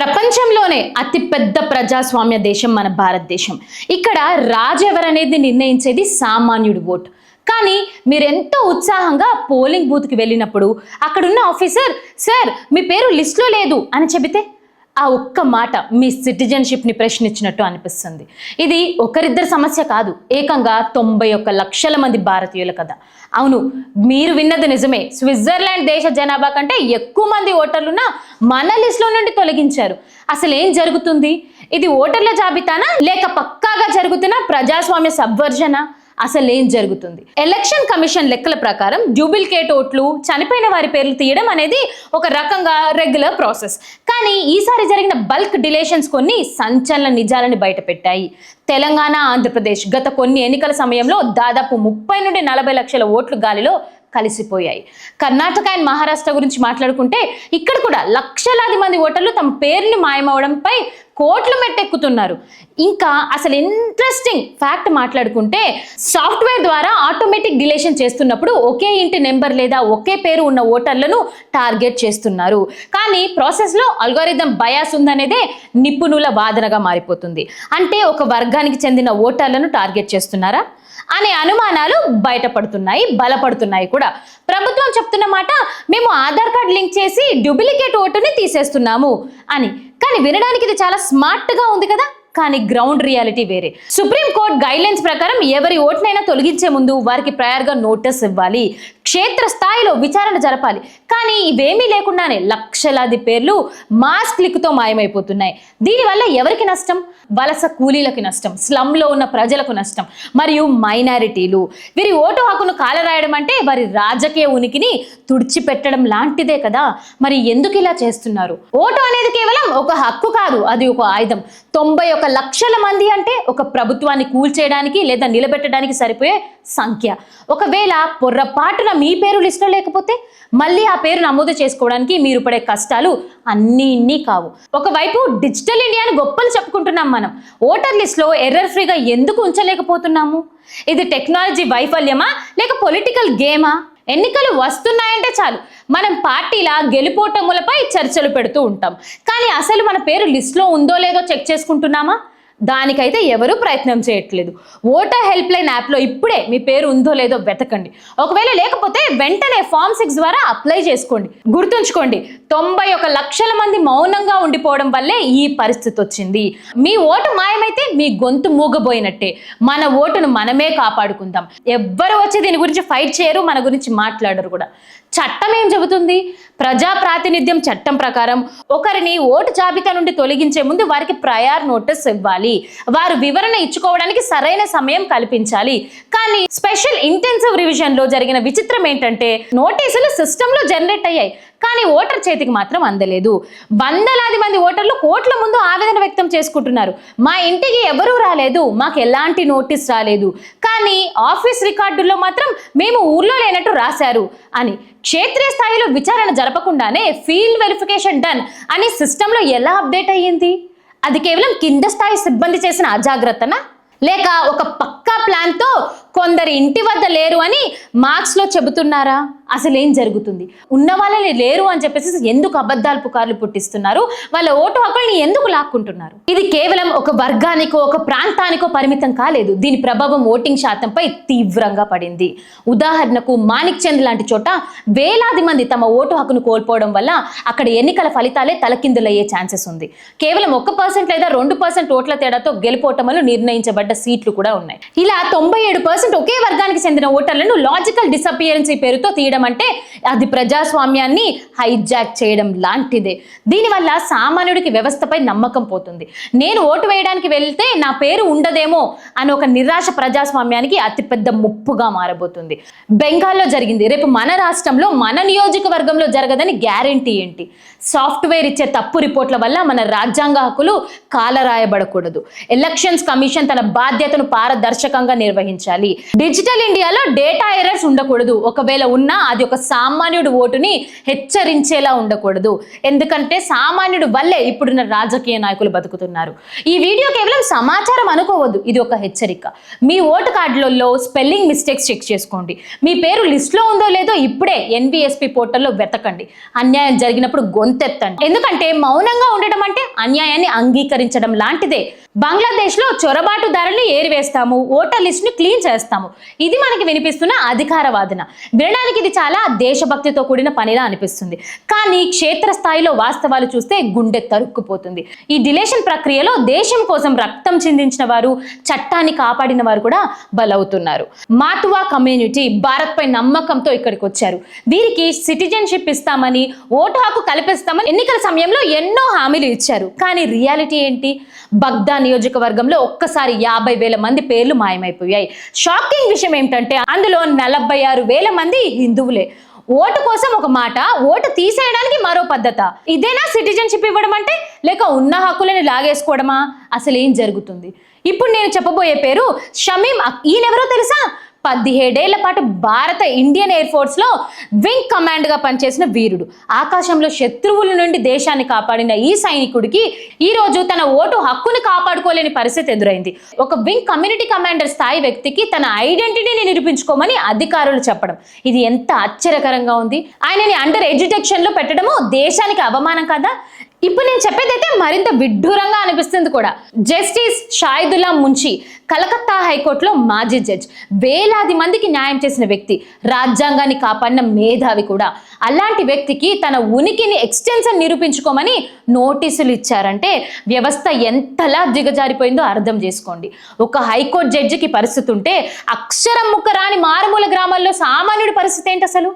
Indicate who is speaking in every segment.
Speaker 1: ప్రపంచంలోనే అతిపెద్ద ప్రజాస్వామ్య దేశం మన భారతదేశం. ఇక్కడ రాజు ఎవరనేది నిర్ణయించేది సామాన్యుడి ఓటు. కానీ మీరు ఎంతో ఉత్సాహంగా పోలింగ్ బూత్కి వెళ్ళినప్పుడు అక్కడున్న ఆఫీసర్, సార్ మీ పేరు లిస్టులో లేదు అని చెబితే ఆ ఒక్క మాట మీ సిటిజన్షిప్ని ప్రశ్నించినట్టు అనిపిస్తుంది. ఇది ఒకరిద్దరి సమస్య కాదు, ఏకంగా 91 లక్షల మంది భారతీయుల కథ. అవును, మీరు విన్నది నిజమే. స్విట్జర్లాండ్ దేశ జనాభా కంటే ఎక్కువ మంది ఓటర్లున్న మన లిస్టులో నుండి తొలగించారు. అసలు ఏం జరుగుతుంది? ఇది ఓటర్ల జాబితానా లేక పక్కాగా జరుగుతున్న ప్రజాస్వామ్య సబ్వర్జనా? అసలు ఏం జరుగుతుంది? ఎలక్షన్ కమిషన్ లెక్కల ప్రకారం డూప్లికేట్ ఓట్లు, చనిపోయిన వారి పేర్లు తీయడం అనేది ఒక రకంగా రెగ్యులర్ ప్రాసెస్. కానీ ఈసారి జరిగిన బల్క్ డిలేషన్స్ కొన్ని సంచలన నిజాలని బయటపెట్టాయి. తెలంగాణ, ఆంధ్రప్రదేశ్ గత కొన్ని ఎన్నికల సమయంలో దాదాపు 30 నుండి 40 లక్షల ఓట్లు గాలిలో కలిసిపోయాయి. కర్ణాటక అండ్ మహారాష్ట్ర గురించి మాట్లాడుకుంటే ఇక్కడ కూడా లక్షలాది మంది ఓటర్లు తమ పేర్లు మాయమవడంపై కోట్లు మెట్టెక్కుతున్నారు. ఇంకా అసలు ఇంట్రెస్టింగ్ ఫ్యాక్ట్ మాట్లాడుకుంటే సాఫ్ట్వేర్ ద్వారా ఆటోమేటిక్ డిలేషన్ చేస్తున్నప్పుడు ఒకే ఇంటి నెంబర్ లేదా ఒకే పేరు ఉన్న ఓటర్లను టార్గెట్ చేస్తున్నారు. కానీ ప్రాసెస్లో అల్గోరిథం బయాస్ ఉందనేదే నిపుణుల వాదనగా మారిపోతుంది. అంటే ఒక వర్గానికి చెందిన ఓటర్లను టార్గెట్ చేస్తున్నారా అనే అనుమానాలు బయటపడుతున్నాయి, బలపడుతున్నాయి కూడా. ప్రభుత్వం చెప్తున్న మాట, మేము ఆధార్ కార్డ్ లింక్ చేసి డూప్లికేట్ ఓటుని తీసేస్తున్నాము అని. కానీ వినడానికి ఇది చాలా స్మార్ట్గా ఉంది కదా, కానీ గ్రౌండ్ రియాలిటీ వేరే. సుప్రీం కోర్ట్ గైడ్లైన్స్ ప్రకారం ఎవరి ఓటునైనా తొలగించే ముందు వారికి ప్రయర్గా నోటీస్ ఇవ్వాలి, క్షేత్ర స్థాయిలో విచారణ జరపాలి. కానీ ఇవేమీ లేకుండానే లక్షలాది పేర్లు మాస్ క్లిక్తో మాయమైపోతున్నాయి. దీనివల్ల ఎవరికి నష్టం? వలస కూలీలకి నష్టం, స్లమ్లో ఉన్న ప్రజలకు నష్టం, మరియు మైనారిటీలు. వీరి ఓటు హక్కును కాలరాయడం అంటే వారి రాజకీయ ఉనికిని తుడిచిపెట్టడం లాంటిదే కదా. మరి ఎందుకు ఇలా చేస్తున్నారు? ఓటు అనేది కేవలం ఒక హక్కు కాదు, అది ఒక ఆయుధం. 91 లక్షల మంది అంటే ఒక ప్రభుత్వాన్ని కూల్చేయడానికి లేదా నిలబెట్టడానికి సరిపోయే సంఖ్య. ఒకవేళ పొర్రపాటున మీ పేరు లిస్టులో లేకపోతే మళ్ళీ ఆ పేరు నమోదు చేసుకోవడానికి మీరు పడే కష్టాలు అన్నీ కావు. ఒకవైపు డిజిటల్ ఇండియాను గొప్పలు చెప్పుకుంటున్నాం మనం, ఓటర్ లిస్టులో ఎర్రర్ ఫ్రీగా ఎందుకు ఉంచలేకపోతున్నాము? ఇది టెక్నాలజీ వైఫల్యమా లేక పొలిటికల్ గేమా? ఎన్నికలు వస్తున్నాయంటే చాలు మనం పార్టీల గెలుపోటములపై చర్చలు పెడుతూ ఉంటాం. కానీ అసలు మన పేరు లిస్టులో ఉందో లేదో చెక్ చేసుకుంటున్నామా? దానికైతే ఎవరూ ప్రయత్నం చేయట్లేదు. ఓటర్ హెల్ప్ లైన్ యాప్లో ఇప్పుడే మీ పేరు ఉందో లేదో వెతకండి. ఒకవేళ లేకపోతే వెంటనే ఫామ్ 6 ద్వారా అప్లై చేసుకోండి. గుర్తుంచుకోండి, 91 లక్షల మంది మౌనంగా ఉండిపోవడం వల్లే ఈ పరిస్థితి వచ్చింది. మీ ఓటు మాయమైతే మీ గొంతు మూగబోయినట్టే. మన ఓటును మనమే కాపాడుకుందాం. ఎవ్వరు వచ్చి దీని గురించి ఫైట్ చేయరు, మన గురించి మాట్లాడరు కూడా. చట్టం ఏం చెబుతుంది? ప్రజా ప్రాతినిధ్యం చట్టం ప్రకారం ఒకరిని ఓటు జాబితా నుండి తొలగించే ముందు వారికి ప్రయర్ నోటీస్ ఇవ్వాలి, వారు వివరణ ఇచ్చుకోవడానికి సరైన సమయం కల్పించాలి. కానీ స్పెషల్ ఇంటెన్సివ్ రివిజన్ లో జరిగిన విచిత్రం ఏంటంటే నోటీసులు సిస్టంలో జనరేట్ అయ్యాయి, కానీ ఓటర్ చేతికి మాత్రం అందలేదు. వందలాది మంది ఓటర్లు కోర్టుల ముందు ఆవేదన వ్యక్తం చేసుకుంటున్నారు. మా ఇంటికి ఎవరూ రాలేదు, మాకు ఎలాంటి నోటీస్ రాలేదు, కానీ ఆఫీస్ రికార్డుల్లో మాత్రం మేము ఊర్లో లేనట్టు రాశారు అని. క్షేత్రీయ స్థాయిలో విచారణ జరపకుండానే ఫీల్డ్ వెరిఫికేషన్ డన్ అని సిస్టంలో ఎలా అప్డేట్ అయ్యింది? అది కేవలం కింద స్థాయి సిబ్బంది చేసిన అజాగ్రత్తనా లేక ఒక పక్కా ప్లాన్తో కొందరు ఇంటి వద్ద లేరు అని మార్క్స్లో చెబుతున్నారా? అసలు ఏం జరుగుతుంది? ఉన్న వాళ్ళని లేరు అని చెప్పేసి ఎందుకు అబద్ధాలు పుకార్లు పుట్టిస్తున్నారు? వాళ్ళ ఓటు హక్కుల్ని ఎందుకు లాక్కుంటున్నారు? ఇది కేవలం ఒక వర్గానికో ఒక ప్రాంతానికో పరిమితం కాలేదు. దీని ప్రభావం ఓటింగ్ శాతంపై తీవ్రంగా పడింది. ఉదాహరణకు మాణిక్ చంద్ లాంటి చోట వేలాది మంది తమ ఓటు హక్కును కోల్పోవడం వల్ల అక్కడ ఎన్నికల ఫలితాలే తలకిందులయ్యే ఛాన్సెస్ ఉంది. కేవలం 1% లేదా 2% ఓట్ల తేడాతో గెలుపోటములు నిర్ణయించబడ్డ సీట్లు కూడా ఉన్నాయి. ఇలా 97% ఒకే వర్గానికి చెందిన ఓటర్లను లాజికల్ డిసపియరెన్సీ పేరుతో తీయడం అంటే అది ప్రజాస్వామ్యాన్ని హైజాక్ చేయడం లాంటిదే. దీనివల్ల సామాన్యుడికి వ్యవస్థపై నమ్మకం పోతుంది. నేను ఓటు వేయడానికి వెళ్తే నా పేరు ఉండదేమో అని ఒక నిరాశ ప్రజాస్వామ్యానికి అతిపెద్ద ముప్పుగా మారబోతుంది. బెంగాల్లో జరిగింది, రేపు మన రాష్ట్రంలో మన నియోజకవర్గంలో జరగదని గ్యారెంటీ ఏంటి? సాఫ్ట్వేర్ ఇచ్చే తప్పు రిపోర్ట్ల వల్ల మన రాజ్యాంగ హక్కులు కాలరాయబడకూడదు. ఎలక్షన్స్ కమిషన్ తన బాధ్యతను పారదర్శకంగా నిర్వహించాలి. డిజిటల్ ఇండియాలో డేటా ఎర్రర్స్ ఉండకూడదు. ఒకవేళ ఉన్నా అది ఒక సామాన్యుడు ఓటుని హెచ్చరించేలా ఉండకూడదు. ఎందుకంటే సామాన్యుడు వల్లే ఇప్పుడున్న రాజకీయ నాయకులు బతుకుతున్నారు. ఈ వీడియో కేవలం సమాచారం అనుకోవద్దు, ఇది ఒక హెచ్చరిక. మీ ఓటు కార్డులలో స్పెల్లింగ్ మిస్టేక్స్ చెక్ చేసుకోండి. మీ పేరు లిస్ట్లో ఉందో లేదో ఇప్పుడే NVSP పోర్టల్లో వెతకండి. అన్యాయం జరిగినప్పుడు గొంతెత్తండి. ఎందుకంటే మౌనంగా ఉండడం అంటే అన్యాయాన్ని అంగీకరించడం లాంటిదే. బంగ్లాదేశ్లో చొరబాటుదారుల్ని ఏరివేస్తాము, ఓటర్ లిస్ట్ను క్లీన్ చేస్తాము, ఇది మనకి వినిపిస్తున్న అధికార వాదన. వినడానికి ఇది చాలా దేశభక్తితో కూడిన పనిలా అనిపిస్తుంది. కానీ క్షేత్రస్థాయిలో వాస్తవాలు చూస్తే గుండె తరుక్కుపోతుంది. ఈ డిలేషన్ ప్రక్రియలో దేశం కోసం రక్తం చిందించిన వారు, చట్టాన్ని కాపాడిన వారు కూడా బలవుతున్నారు. మాటువా కమ్యూనిటీ భారత్ పై నమ్మకంతో ఇక్కడికి వచ్చారు. వీరికి సిటిజన్షిప్ ఇస్తామని, ఓటు హక్కు కల్పిస్తామని ఎన్నికల సమయంలో ఎన్నో హామీలు ఇచ్చారు. కానీ రియాలిటీ ఏంటి? బగ్దా నియోజకవర్గంలో ఒక్కసారి 50,000 మంది పేర్లు మాయమైపోయాయి. షాకింగ్ విషయం ఏమిటంటే అందులో 46,000 మంది హిందువులే. ఓటు కోసం ఒక మాట, ఓటు తీసేయడానికి మరో పద్ధత. ఇదేనా సిటిజన్షిప్ ఇవ్వడం అంటే? లేక ఉన్న హక్కులని లాగేసుకోవడమా? అసలు ఏం జరుగుతుంది? ఇప్పుడు నేను చెప్పబోయే పేరు షమీమ్. ఈయనెవరో తెలుసా? 17 ఏళ్ల పాటు భారత ఇండియన్ ఎయిర్ ఫోర్స్ లో వింగ్ కమాండ్ గా పనిచేసిన వీరుడు. ఆకాశంలో శత్రువుల నుండి దేశాన్ని కాపాడిన ఈ సైనికుడికి ఈ రోజు తన ఓటు హక్కుని కాపాడుకోలేని పరిస్థితి ఎదురైంది. ఒక వింగ్ కమ్యూనిటీ కమాండర్ స్థాయి వ్యక్తికి తన ఐడెంటిటీని నిరూపించుకోమని అధికారులు చెప్పడం, ఇది ఎంత ఆశ్చర్యకరంగా ఉంది. ఆయనని అండర్ ఎడ్యుకేషన్ లో పెట్టడము దేశానికి అవమానం కదా. ఇప్పుడు నేను చెప్పేదైతే మరింత విడ్డూరంగా అనిపిస్తుంది కూడా. జస్టిస్ షాహిదుల్లా మున్షి కలకత్తా హైకోర్టులో మాజీ జడ్జ్, వేలాది మందికి న్యాయం చేసిన వ్యక్తి, రాజ్యాంగాన్ని కాపాడిన మేధావి కూడా. అలాంటి వ్యక్తికి తన ఉనికిని ఎక్స్టెన్షన్ నిరూపించుకోమని నోటీసులు ఇచ్చారంటే వ్యవస్థ ఎంతలా దిగజారిపోయిందో అర్థం చేసుకోండి. ఒక హైకోర్టు జడ్జికి పరిస్థితి ఉంటే అక్షరం ముక్కరాని మారుమూల గ్రామాల్లో సామాన్యుడి పరిస్థితి ఏంటి అసలు?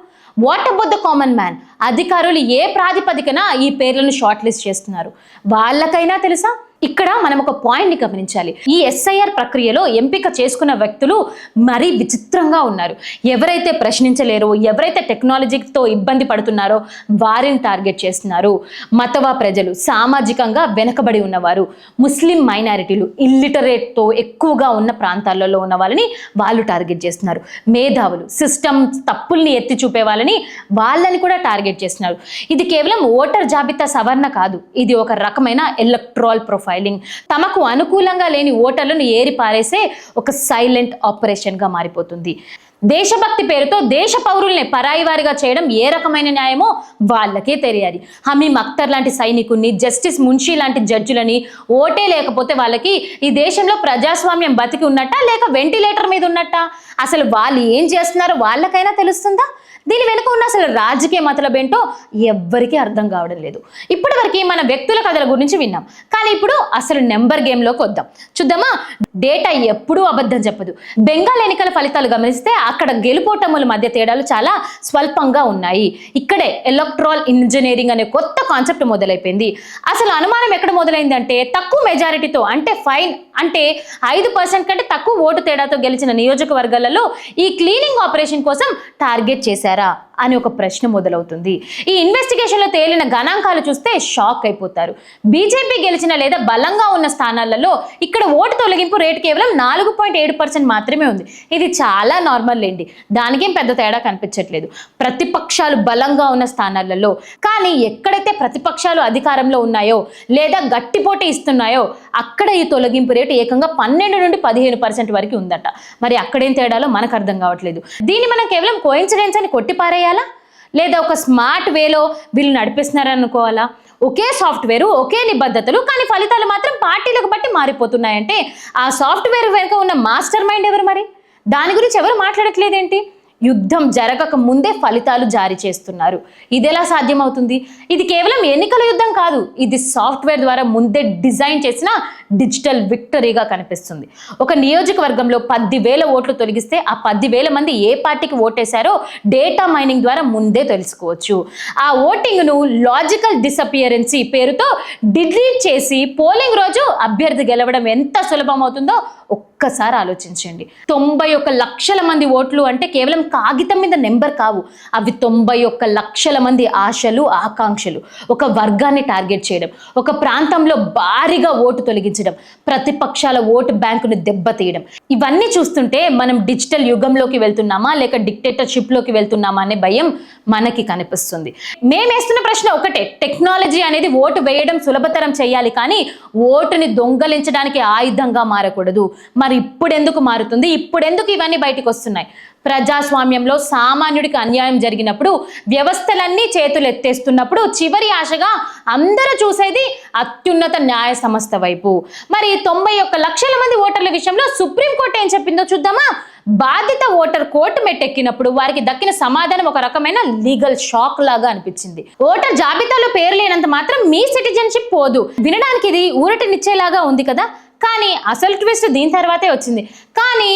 Speaker 1: What about the common man? అధికారులు ఏ ప్రాతిపదికన ఈ పేర్లను షార్ట్ లిస్ట్ చేస్తున్నారు? వాళ్ళకైనా తెలుసా? ఇక్కడ మనం ఒక పాయింట్ ని గమనించాలి. ఈ ఎస్ఐఆర్ ప్రక్రియలో ఎంపిక చేసుకున్న వ్యక్తులు మరీ విచిత్రంగా ఉన్నారు. ఎవరైతే ప్రశ్నించలేరో, ఎవరైతే టెక్నాలజీతో ఇబ్బంది పడుతున్నారో వారిని టార్గెట్ చేస్తున్నారు. మతవా ప్రజలు, సామాజికంగా వెనకబడి ఉన్నవారు, ముస్లిం మైనారిటీలు, ఇల్లిటరేట్తో ఎక్కువగా ఉన్న ప్రాంతాలలో ఉన్న వాళ్ళని వాళ్ళు టార్గెట్ చేస్తున్నారు. మేధావులు, సిస్టమ్ తప్పుల్ని ఎత్తి చూపే వాళ్ళని కూడా టార్గెట్ చేస్తున్నారు. ఇది కేవలం ఓటర్ జాబితా సవరణ కాదు, ఇది ఒక రకమైన ఎలక్ట్రల్ ప్రొఫైలింగ్. తమకు అనుకూలంగా లేని ఓటర్లను ఏరి పారేసే ఒక సైలెంట్ ఆపరేషన్ గా మారిపోతుంది. దేశభక్తి పేరుతో దేశ పౌరుల్ని పరాయి వారిగా చేయడం ఏ రకమైన న్యాయమో వాళ్ళకే తెలియాలి. హమీమ్ అఖ్తర్ లాంటి సైనికుల్ని, జస్టిస్ మున్షి లాంటి జడ్జిలని ఓటే లేకపోతే వాళ్ళకి ఈ దేశంలో ప్రజాస్వామ్యం బతికి ఉన్నట్టా లేక వెంటిలేటర్ మీద ఉన్నట్టా? అసలు వాళ్ళు ఏం చేస్తున్నారో వాళ్ళకైనా తెలుస్తుందా? దీని వెనుక ఉన్న అసలు రాజకీయ మతలబేంటో ఎవ్వరికీ అర్థం కావడం లేదు. ఇప్పటి వరకు మన వ్యక్తుల కథల గురించి విన్నాం, కానీ ఇప్పుడు అసలు నెంబర్ గేమ్లోకి వద్దాం. చూద్దామా? డేటా ఎప్పుడూ అబద్ధం చెప్పదు. బెంగాల్ ఎన్నికల ఫలితాలు గమనిస్తే అక్కడ గెలుపోటముల మధ్య తేడాలు చాలా స్వల్పంగా ఉన్నాయి. ఇక్కడే ఎలక్ట్రల్ ఇంజనీరింగ్ అనే కొత్త కాన్సెప్ట్ మొదలైపోయింది. అసలు అనుమానం ఎక్కడ మొదలైందంటే తక్కువ మెజారిటీతో, అంటే 5% కంటే తక్కువ ఓటు తేడాతో గెలిచిన నియోజకవర్గాలలో ఈ క్లీనింగ్ ఆపరేషన్ కోసం టార్గెట్ చేశారు అని ఒక ప్రశ్న మొదలవుతుంది. ఈ ఇన్వెస్టిగేషన్ లో తేలిన గణాంకాలు చూస్తే షాక్ అయిపోతారు. బీజేపీ గెలిచిన లేదా బలంగా ఉన్న స్థానాలలో ఇక్కడ ఓటు తొలగింపు రేటు కేవలం 4.7% మాత్రమే ఉంది. ఇది చాలా నార్మల్ లేండి, దానికేం పెద్ద తేడా కనిపించట్లేదు ప్రతిపక్షాలు బలంగా ఉన్న స్థానాలలో. కానీ ఎక్కడైతే ప్రతిపక్షాలు అధికారంలో ఉన్నాయో లేదా గట్టి పోటీ ఇస్తున్నాయో అక్కడ ఈ తొలగింపు రేటు ఏకంగా 12 నుండి 15% వరకు ఉందట. మరి అక్కడేం తేడాలో మనకు అర్థం కావట్లేదు. దీన్ని మనం కేవలం కోయిన్సిడెన్స్ అని కొట్టిపారేయాలా లేదా ఒక స్మార్ట్ వేలో వీళ్ళు నడిపిస్తున్నారని అనుకోవాలా? ఒకే సాఫ్ట్వేర్, ఒకే నిబద్ధతలు, కానీ ఫలితాలు మాత్రం పార్టీలకు బట్టి మారిపోతున్నాయంటే ఆ సాఫ్ట్వేర్ వెనుక ఉన్న మాస్టర్ మైండ్ ఎవరు? మరి దాని గురించి ఎవరు మాట్లాడట్లేదేంటి? యుద్ధం జరగక ముందే ఫలితాలు జారీ చేస్తున్నారు. ఇది ఎలా సాధ్యమవుతుంది? ఇది కేవలం ఎన్నికల యుద్ధం కాదు, ఇది సాఫ్ట్వేర్ ద్వారా ముందే డిజైన్ చేసిన డిజిటల్ విక్టరీగా కనిపిస్తుంది. ఒక నియోజకవర్గంలో 10,000 ఓట్లు తొలగిస్తే ఆ 10,000 మంది ఏ పార్టీకి ఓటేశారో డేటా మైనింగ్ ద్వారా ముందే తెలుసుకోవచ్చు. ఆ ఓటింగ్ను లాజికల్ డిసపియరెన్సీ పేరుతో డిలీట్ చేసి పోలింగ్ రోజు అభ్యర్థి గెలవడం ఎంత సులభం అవుతుందో ఒక్కసారి ఆలోచించండి. 91 లక్షల మంది ఓట్లు అంటే కేవలం కాగితం మీద నెంబర్ కావు, అవి 91 లక్షల మంది ఆశలు, ఆకాంక్షలు. ఒక వర్గాన్ని టార్గెట్ చేయడం, ఒక ప్రాంతంలో భారీగా ఓటు తొలగించడం, ప్రతిపక్షాల ఓటు బ్యాంకును దెబ్బతీయడం, ఇవన్నీ చూస్తుంటే మనం డిజిటల్ యుగంలోకి వెళ్తున్నామా లేక డిక్టేటర్షిప్ లోకి వెళ్తున్నామా అనే భయం మనకి కనిపిస్తుంది. మేమేస్తున్న ప్రశ్న ఒకటే, టెక్నాలజీ అనేది ఓటు వేయడం సులభతరం చేయాలి, కానీ ఓటుని దొంగలించడానికి ఆయుధంగా మారకూడదు. మరి ఇప్పుడెందుకు మారుతుంది? ఇప్పుడెందుకు ఇవన్నీ బయటకు వస్తున్నాయి? ప్రజాస్వామ్యంలో సామాన్యుడికి అన్యాయం జరిగినప్పుడు, వ్యవస్థలన్నీ చేతులు ఎత్తేస్తున్నప్పుడు చివరి ఆశగా అందరూ చూసేది అత్యున్నత న్యాయ సంస్థ వైపు. మరి 91 లక్షల మంది ఓటర్ల విషయంలో సుప్రీంకోర్టు ఏం చెప్పిందో చూద్దామా? బాధిత ఓటర్ కోర్టు మెట్టెక్కినప్పుడు వారికి దక్కిన సమాధానం ఒక రకమైన లీగల్ షాక్ లాగా అనిపించింది. ఓటర్ జాబితాలో పేరు లేనంత మాత్రం మీ సిటిజన్షిప్ పోదు. వినడానికి ఇది ఊరటనిచ్చేలాగా ఉంది కదా, కానీ అసలు ట్విస్ట్ దీని తర్వాతే వచ్చింది. కానీ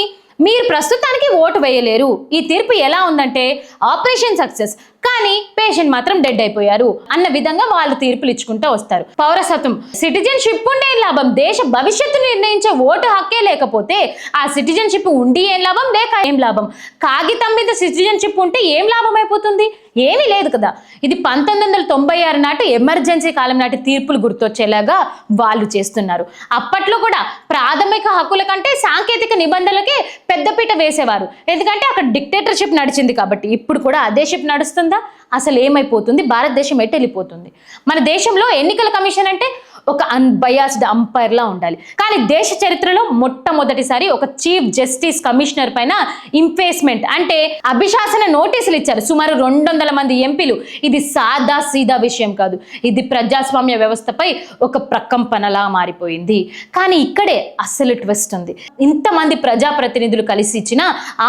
Speaker 1: మీరు ప్రస్తుతానికి ఓటు వేయలేరు. ఈ తీర్పు ఎలా ఉందంటే ఆపరేషన్ సక్సెస్, కానీ పేషెంట్ మాత్రం డెడ్ అయిపోయారు అన్న విధంగా వాళ్ళు తీర్పులు ఇచ్చుకుంటూ వస్తారు. పౌరసత్వం, సిటిజన్షిప్ ఉండే లాభం, దేశ భవిష్యత్తును నిర్ణయించే ఓటు హక్కే లేకపోతే ఆ సిటిజన్షిప్ ఉండి ఏం లాభం, లేక ఏం లాభం? కాగితం మీద సిటిజన్షిప్ ఉంటే ఏం లాభం అయిపోతుంది? ఏమీ లేదు కదా. ఇది 1996 నాటి ఎమర్జెన్సీ కాలం నాటి తీర్పులు గుర్తొచ్చేలాగా వాళ్ళు చేస్తున్నారు. అప్పట్లో కూడా ప్రాథమిక హక్కుల కంటే సాంకేతిక నిబంధనలకే పెద్దపీట వేసేవారు, ఎందుకంటే అక్కడ డిక్టేటర్షిప్ నడిచింది కాబట్టి. ఇప్పుడు కూడా అదే షిప్ నడుస్తుందా? అసలు ఏమైపోతుంది? భారతదేశం ఎటు వెళ్ళిపోతుంది? మన దేశంలో ఎన్నికల కమిషన్ అంటే ఒక అన్బయాస్డ్ అంపైర్ లా ఉండాలి, కానీ దేశ చరిత్రలో మొట్టమొదటిసారి ఒక చీఫ్ జస్టిస్ కమిషనర్ పైన ఇంపేస్మెంట్ అంటే అభిశాసన నోటీసులు ఇచ్చారు సుమారు 200 మంది ఎంపీలు. ఇది సాదా సీదా విషయం కాదు, ఇది ప్రజాస్వామ్య వ్యవస్థపై ఒక ప్రకంపనలా మారిపోయింది. కానీ ఇక్కడే అసలు ట్విస్ట్ ఉంది. ఇంతమంది ప్రజాప్రతినిధులు కలిసి ఇచ్చిన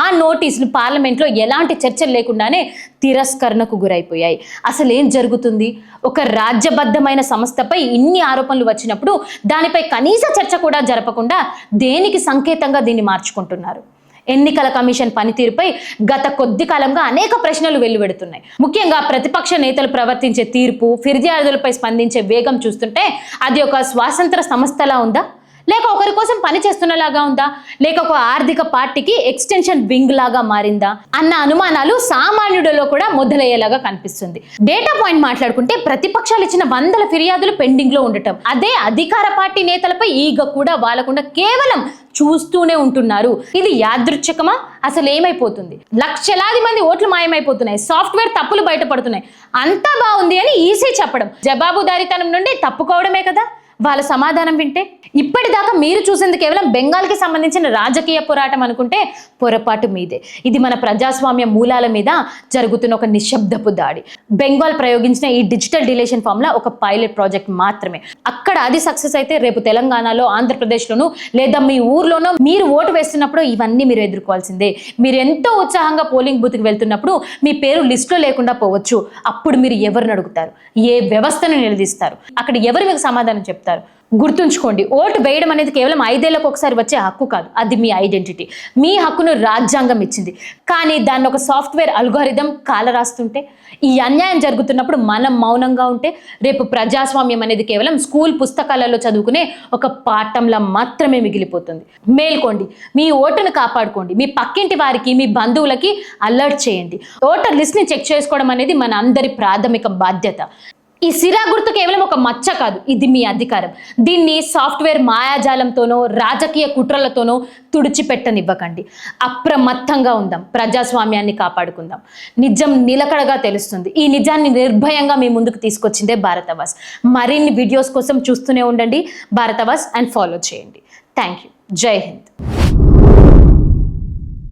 Speaker 1: ఆ నోటీసులు పార్లమెంట్లో ఎలాంటి చర్చలు లేకుండానే తిరస్కరణకు గురైపోయాయి. అసలు ఏం జరుగుతుంది? ఒక రాజ్యబద్ధమైన సంస్థపై ఇన్ని ఆరోపణలు వచ్చినప్పుడు దానిపై కనీస చర్చ కూడా జరపకుండా దేనికి సంకేతంగా దీన్ని మార్చుకుంటున్నారు? ఎన్నికల కమిషన్ పనితీరుపై గత కొద్ది కాలంగా అనేక ప్రశ్నలు వెల్లువెడుతున్నాయి. ముఖ్యంగా ప్రతిపక్ష నేతలు ప్రవర్తించే తీర్పు, ఫిర్యాదులపై స్పందించే వేగం చూస్తుంటే అది ఒక స్వాతంత్ర సంస్థలా ఉందా, లేక ఒకరి కోసం పని చేస్తున్నలాగా ఉందా, లేక ఒక ఆర్థిక పార్టీకి ఎక్స్టెన్షన్ వింగ్ లాగా మారిందా అన్న అనుమానాలు సామాన్యుడిలో కూడా మొదలయ్యేలాగా కనిపిస్తుంది. డేటా పాయింట్ మాట్లాడుకుంటే ప్రతిపక్షాలు ఇచ్చిన 100 ఫిర్యాదులు పెండింగ్ లో ఉండటం, అదే అధికార పార్టీ నేతలపై ఈగ కూడా వాలకుండా కేవలం చూస్తూనే ఉంటున్నారు. ఇది యాదృచ్ఛికమా? అసలు ఏమైపోతుంది? లక్షలాది మంది ఓట్లు మాయమైపోతున్నాయి, సాఫ్ట్వేర్ తప్పులు బయటపడుతున్నాయి, అంతా బాగుంది అని ఈసీ చెప్పడం జవాబుదారీతనం నుండి తప్పుకోవడమే కదా వాళ్ళ సమాధానం వింటే. ఇప్పటిదాకా మీరు చూసింది కేవలం బెంగాల్కి సంబంధించిన రాజకీయ పోరాటం అనుకుంటే పొరపాటు మీదే. ఇది మన ప్రజాస్వామ్య మూలాల మీద జరుగుతున్న ఒక నిశ్శబ్దపు దాడి. బెంగాల్ ప్రయోగించిన ఈ డిజిటల్ డిలేషన్ ఫార్ములా ఒక పైలట్ ప్రాజెక్ట్ మాత్రమే. అక్కడ అది సక్సెస్ అయితే రేపు తెలంగాణలో, ఆంధ్రప్రదేశ్లోనూ లేదా మీ ఊర్లోనో మీరు ఓటు వేస్తున్నప్పుడు ఇవన్నీ మీరు ఎదుర్కోవాల్సిందే. మీరు ఎంతో ఉత్సాహంగా పోలింగ్ బూత్కి వెళ్తున్నప్పుడు మీ పేరు లిస్టులో లేకుండా పోవచ్చు. అప్పుడు మీరు ఎవరిని అడుగుతారు? ఏ వ్యవస్థను నిలదీస్తారు? అక్కడ ఎవరు మీకు సమాధానం చెప్తారు? గుర్తుంచుకోండి, ఓటు వేయడం అనేది కేవలం 5 ఏళ్లకు ఒకసారి వచ్చే హక్కు కాదు, అది మీ ఐడెంటిటీ. మీ హక్కును రాజ్యాంగం ఇచ్చింది, కానీ దాన్ని ఒక సాఫ్ట్వేర్ అల్గోరిథం కాలరాస్తుంటే, ఈ అన్యాయం జరుగుతున్నప్పుడు మనం మౌనంగా ఉంటే రేపు ప్రజాస్వామ్యం అనేది కేవలం స్కూల్ పుస్తకాలలో చదువుకునే ఒక పాఠంలా మాత్రమే మిగిలిపోతుంది. మేల్కోండి, మీ ఓటును కాపాడుకోండి, మీ పక్కింటి వారికి, మీ బంధువులకి అలర్ట్ చేయండి. ఓటర్ లిస్ట్ని చెక్ చేసుకోవడం అనేది మన అందరి ప్రాథమిక బాధ్యత. ఈ సిరా గుర్తు కేవలం ఒక మచ్చ కాదు, ఇది మీ అధికారం. దీన్ని సాఫ్ట్వేర్ మాయాజాలంతోనో రాజకీయ కుట్రలతోనో తుడిచిపెట్టనివ్వకండి. అప్రమత్తంగా ఉందాం, ప్రజాస్వామ్యాన్ని కాపాడుకుందాం. నిజం నిలకడగా తెలుస్తుంది. ఈ నిజాన్ని నిర్భయంగా మీ ముందుకు తీసుకొచ్చిందే భారతవాస్. మరిన్ని వీడియోస్ కోసం చూస్తూనే ఉండండి భారతవాస్ అండ్ ఫాలో చేయండి. Thank you. జై హింద్.